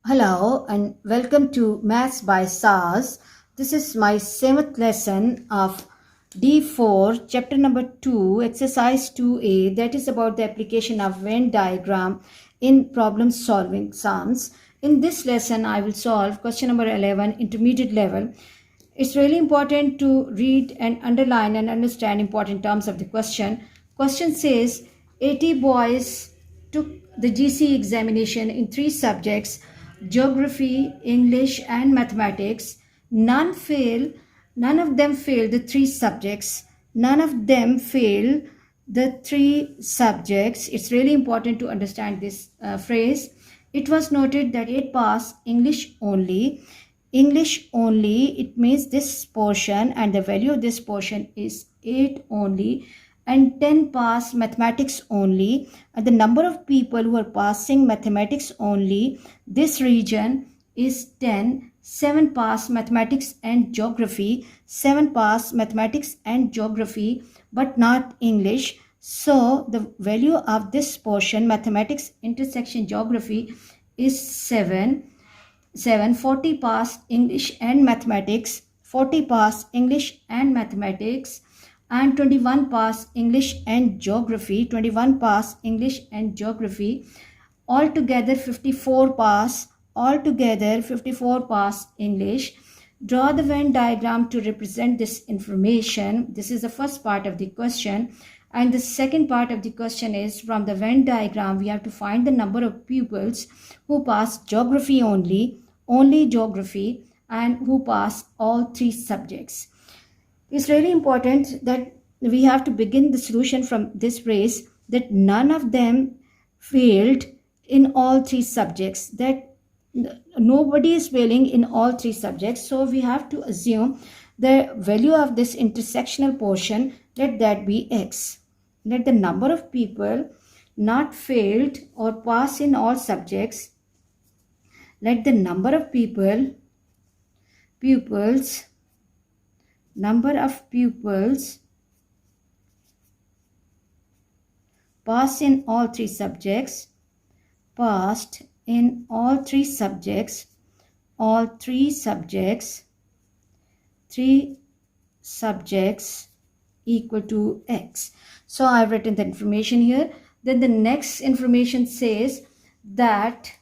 Hello and welcome to Maths by SARS. This is my 7th lesson of D4, chapter number 2, exercise 2A, that is about the application of Venn diagram in problem solving sums. In this lesson, I will solve question number 11, intermediate level. It's really important to read and underline and understand important terms of the question. Question says 80 boys took the GC examination in 3 subjects: geography, English and mathematics. None of them failed the 3 subjects. None of them failed the 3 subjects. It's really important to understand this phrase. It was noted that 8 passed English only. English only, it means this portion, and the value of this portion is 8 only, and 10 pass mathematics only. And the number of people who are passing mathematics only, this region is 10. 7 pass mathematics and geography. 7 pass mathematics and geography, but not English. So the value of this portion, mathematics intersection geography, is 7. 40 pass English and mathematics, 40 pass English and mathematics, and 21 pass English and geography, 21 pass English and geography. Altogether 54 pass, altogether 54 pass English. Draw the Venn diagram to represent this information. This is the first part of the question. And the second part of the question is, from the Venn diagram, we have to find the number of pupils who pass geography only geography, and who pass all 3 subjects. It's really important that we have to begin the solution from this phrase, that none of them failed in all 3 subjects, that nobody is failing in all 3 subjects. So we have to assume the value of this intersectional portion, let that be x. Let the number of people not failed or pass in all subjects, let the number of number of pupils passed in all 3 subjects, passed in all 3 subjects, all 3 subjects, 3 subjects equal to x. So I've written the information here. Then the next information says that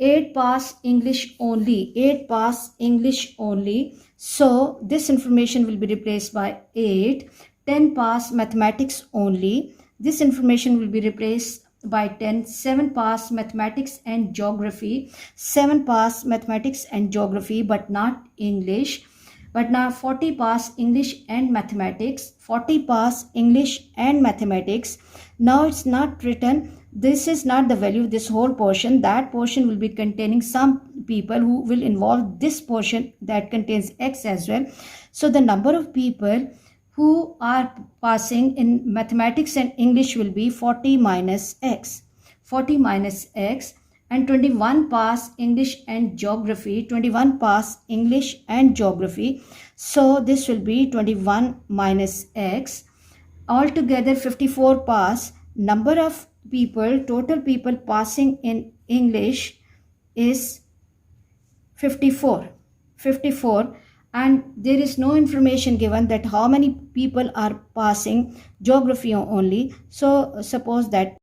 8 pass English only, 8 pass English only. So this information will be replaced by 8. 10 pass mathematics only. This information will be replaced by 10. 7 pass mathematics and geography. 7 pass mathematics and geography, but not English. But now 40 pass English and mathematics. 40 pass English and mathematics. Now it's not written, this is not the value of this whole portion. That portion will be containing some people who will involve this portion that contains x as well. So the number of people who are passing in mathematics and English will be 40 minus x. 40 minus x. And 21 pass English and geography, 21 pass English and geography. So this will be 21 minus x. Altogether 54 pass. Number of people, total people passing in English is 54. 54. And there is no information given that how many people are passing geography only. So suppose that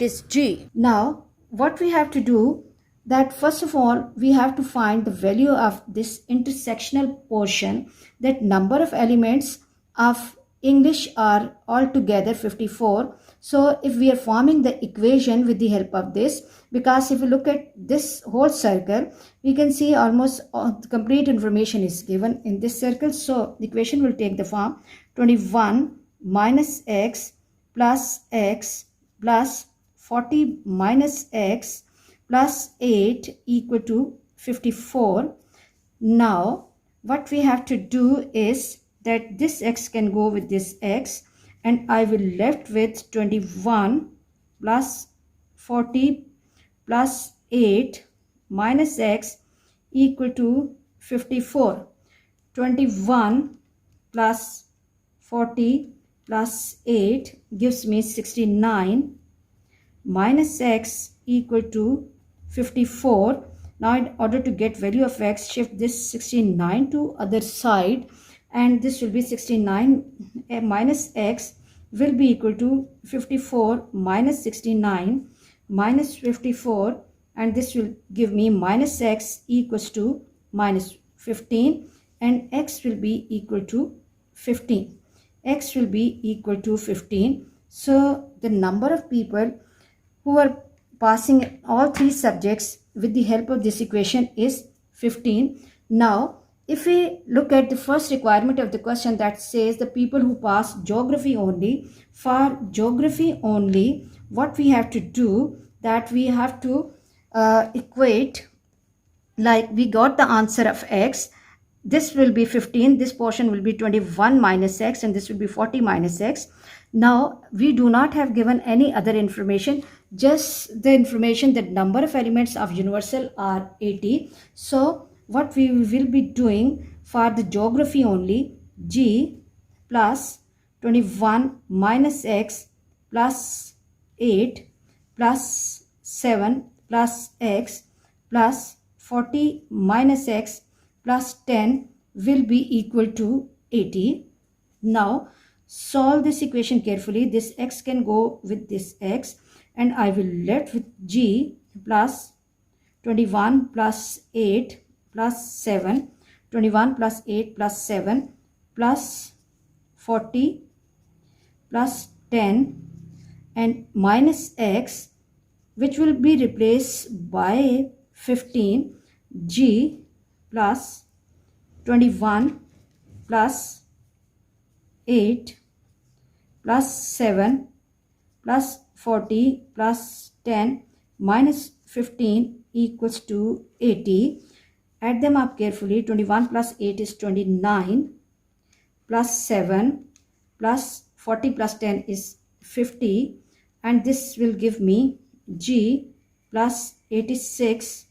is G. Now what we have to do, that first of all we have to find the value of this intersectional portion, that number of elements of English are altogether 54. So if we are forming the equation with the help of this, because if you look at this whole circle, we can see almost the complete information is given in this circle. So the equation will take the form 21 minus x plus 40 minus x plus 8 equal to 54. Now what we have to do is that this x can go with this x, and I will left with 21 plus 40 plus 8 minus x equal to 54. 21 plus 40 plus 8 gives me 69 minus x equal to 54. Now in order to get value of x, shift this 69 to other side, and this will be 69 minus x will be equal to 54 minus 69 minus 54, and this will give me minus x equals to minus 15, and x will be equal to 15. X will be equal to 15. So the number of people who are passing all three subjects with the help of this equation is 15. Now, if we look at the first requirement of the question that says the people who pass geography only, for geography only, what we have to do, that we have to equate, like we got the answer of x. This will be 15, this portion will be 21 minus x, and this will be 40 minus x. Now, we do not have given any other information, just the information that number of elements of universal are 80. So, what we will be doing for the geography only, g plus 21 minus x plus 8 plus 7 plus x plus 40 minus x plus 10 will be equal to 80. Now, solve this equation carefully. This x can go with this x, and I will let with g plus 21 plus 8 plus 7, 21 plus 8 plus 7 plus 40 plus 10, and minus x, which will be replaced by 15, g plus 21 plus 8 plus 7 plus 40 plus 10 minus 15 equals to 80. Add them up carefully. 21 plus 8 is 29 plus 7 plus 40 plus 10 is 50, and this will give me g plus 86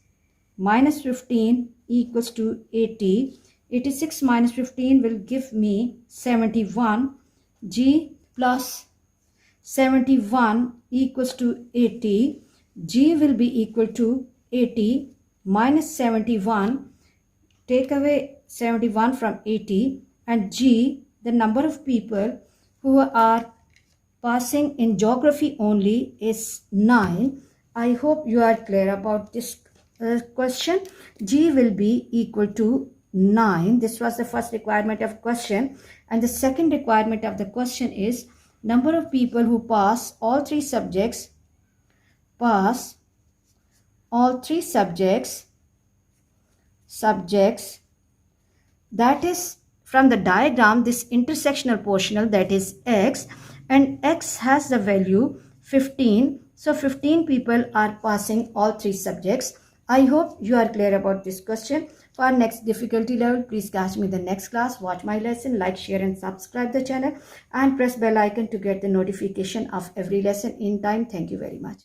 minus 15 equals to 80. 86 minus 15 will give me 71. G plus 71 equals to 80. G will be equal to 80 minus 71. Take away 71 from 80, and G, the number of people who are passing in geography only, is 9. I hope you are clear about this question. G will be equal to 9. This was the first requirement of question, and the second requirement of the question is number of people who pass all three subjects, that is, from the diagram, this intersectional portional, that is x, and x has the value 15. So 15 people are passing all three subjects. I hope you are clear about this question. For next difficulty level, please catch me in the next class. Watch my lesson, like, share and subscribe the channel, and press bell icon to get the notification of every lesson in time. Thank you very much.